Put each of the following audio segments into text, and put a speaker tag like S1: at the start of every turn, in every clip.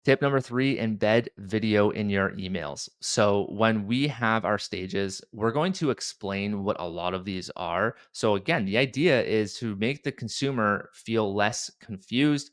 S1: Tip number three, embed video in your emails. So when we have our stages, we're going to explain what a lot of these are. So again, the idea is to make the consumer feel less confused.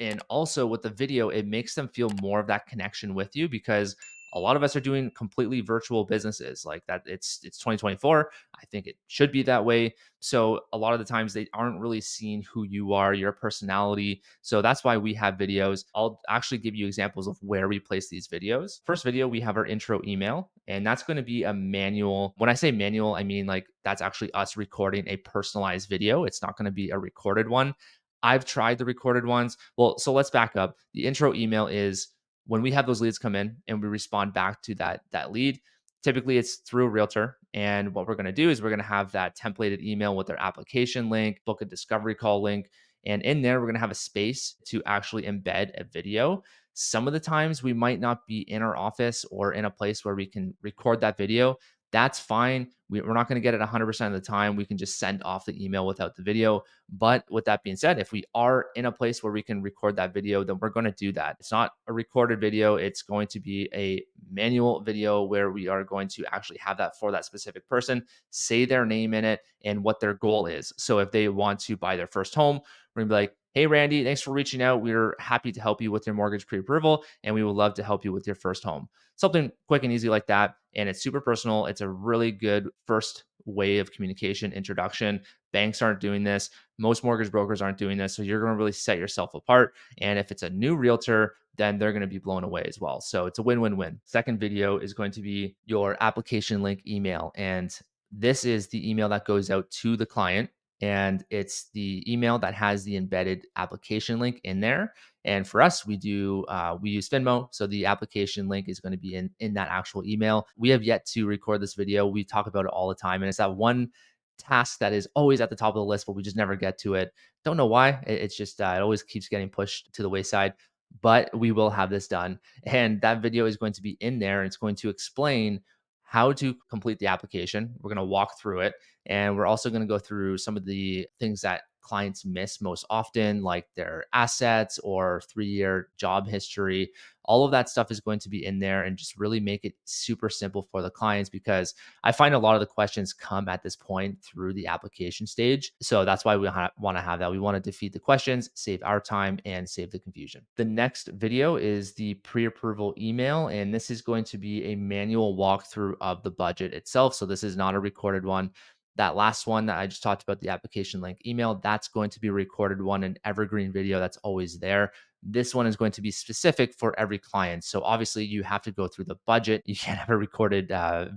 S1: And also with the video, it makes them feel more of that connection with you because a lot of us are doing completely virtual businesses like that. It's 2024. I think it should be that way. So a lot of the times they aren't really seeing who you are, your personality. So that's why we have videos. I'll actually give you examples of where we place these videos. First video, we have our intro email, and that's going to be a manual. When I say manual, I mean like that's actually us recording a personalized video. It's not going to be a recorded one. I've tried the recorded ones. Well, so let's back up. The intro email is when we have those leads come in and we respond back to that lead. Typically, it's through a realtor. And what we're going to do is we're going to have that templated email with their application link, book a discovery call link. And in there, we're going to have a space to actually embed a video. Some of the times we might not be in our office or in a place where we can record that video. That's fine. We're not going to get it 100% of the time. We can just send off the email without the video. But with that being said, if we are in a place where we can record that video, then we're going to do that. It's not a recorded video. It's going to be a manual video where we are going to actually have that for that specific person, say their name in it and what their goal is. So if they want to buy their first home, we're gonna be like, hey, Randy, thanks for reaching out. We're happy to help you with your mortgage pre approval, and we would love to help you with your first home. Something quick and easy like that. And it's super personal. It's a really good first way of communication, introduction. Banks aren't doing this. Most mortgage brokers aren't doing this. So you're going to really set yourself apart. And if it's a new realtor, then they're going to be blown away as well. So it's a win win win. Second video is going to be your application link email. And this is the email that goes out to the client, and it's the email that has the embedded application link in there. And for us, we use Finmo, so the application link is going to be in that actual email. We have yet to record this video. We talk about it all the time, and it's that one task that is always at the top of the list, but we just never get to it. Don't know why. It's just it always keeps getting pushed to the wayside. But we will have this done, and that video is going to be in there. And it's going to explain how to complete the application. We're going to walk through it, and we're also going to go through some of the things that clients miss most often, like their assets or 3-year job history. All of that stuff is going to be in there and just really make it super simple for the clients because I find a lot of the questions come at this point through the application stage. So that's why we want to have that. We want to defeat the questions, save our time, and save the confusion. The next video is the pre approval email, and this is going to be a manual walkthrough of the budget itself. So this is not a recorded one. That last one that I just talked about, the application link email, that's going to be a recorded one, an evergreen video that's always there. This one is going to be specific for every client. So obviously, you have to go through the budget. You can't have a recorded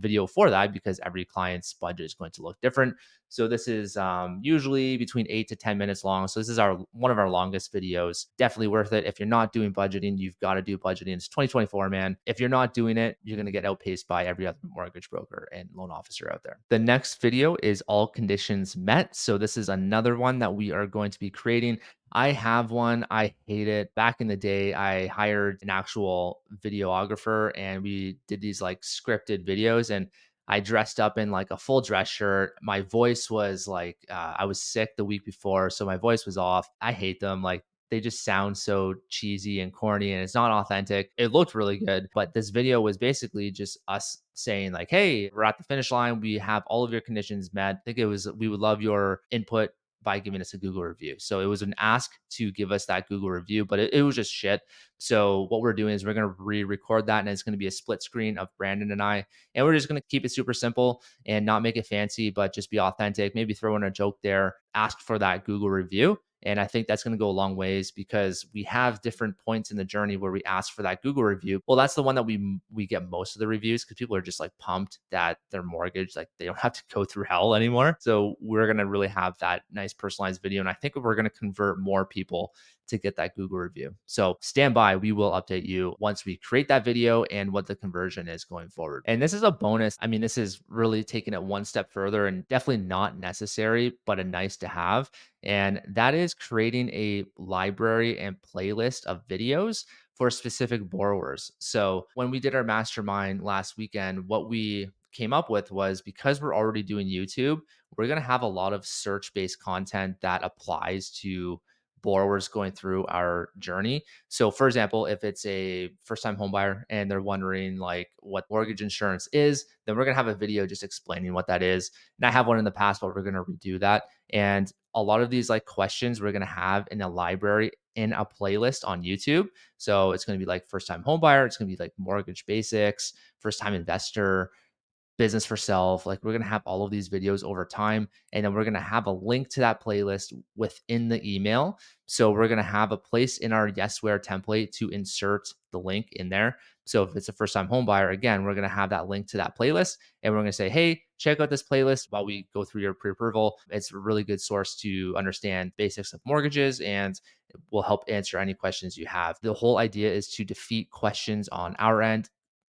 S1: video for that because every client's budget is going to look different. So this is usually between 8 to 10 minutes long. So this is our one of our longest videos. Definitely worth it. If you're not doing budgeting, you've got to do budgeting. It's 2024, man. If you're not doing it, you're going to get outpaced by every other mortgage broker and loan officer out there. The next video is all conditions met. So this is another one that we are going to be creating. I have one. I hate it. Back in the day, I hired an actual videographer and we did these like scripted videos, and I dressed up in like a full dress shirt. My voice was like, I was sick the week before. So my voice was off. I hate them. Like, they just sound so cheesy and corny and it's not authentic. It looked really good, but this video was basically just us saying like, hey, we're at the finish line. We have all of your conditions met. I think it was, we would love your input by giving us a Google review. So it was an ask to give us that Google review, but it was just shit. So what we're doing is we're going to re-record that, and it's going to be a split screen of Brandon and I, and we're just going to keep it super simple and not make it fancy, but just be authentic. Maybe throw in a joke there, ask for that Google review. And I think that's going to go a long ways because we have different points in the journey where we ask for that Google review. Well, that's the one that we get most of the reviews because people are just like pumped that their mortgage, like they don't have to go through hell anymore. So we're going to really have that nice personalized video. And I think we're going to convert more people to get that Google review. So stand by. We will update you once we create that video and what the conversion is going forward. And this is a bonus. I mean, this is really taking it one step further and definitely not necessary, but a nice to have. And that is creating a library and playlist of videos for specific borrowers. So when we did our mastermind last weekend, what we came up with was because we're already doing YouTube, we're going to have a lot of search based content that applies to borrowers going through our journey. So, for example, if it's a first time home buyer and they're wondering like what mortgage insurance is, then we're going to have a video just explaining what that is. And I have one in the past, but we're going to redo that. And a lot of these like questions we're going to have in a library in a playlist on YouTube. So it's going to be like first time home buyer, it's going to be like mortgage basics, first time investor, business for self. Like we're going to have all of these videos over time. And then we're going to have a link to that playlist within the email. So we're going to have a place in our Yesware template to insert the link in there. So if it's a first time home buyer, again, we're going to have that link to that playlist. And we're going to say, hey, check out this playlist while we go through your pre approval. It's a really good source to understand basics of mortgages and it will help answer any questions you have. The whole idea is to defeat questions on our end,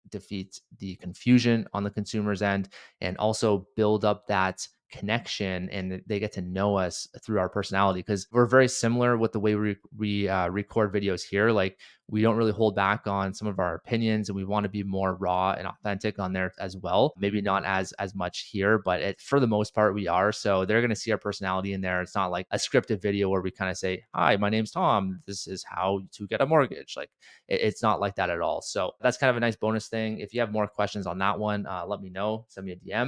S1: defeat the confusion on the consumer's end, and also build up that connection and they get to know us through our personality because we're very similar with the way we record videos here. Like we don't really hold back on some of our opinions and we want to be more raw and authentic on there as well. Maybe not as much here, but for the most part we are. So they're going to see our personality in there. It's not like a scripted video where we kind of say, hi, my name's Tom, this is how to get a mortgage. Like it's not like that at all. So that's kind of a nice bonus thing. If you have more questions on that one, let me know. Send me a DM.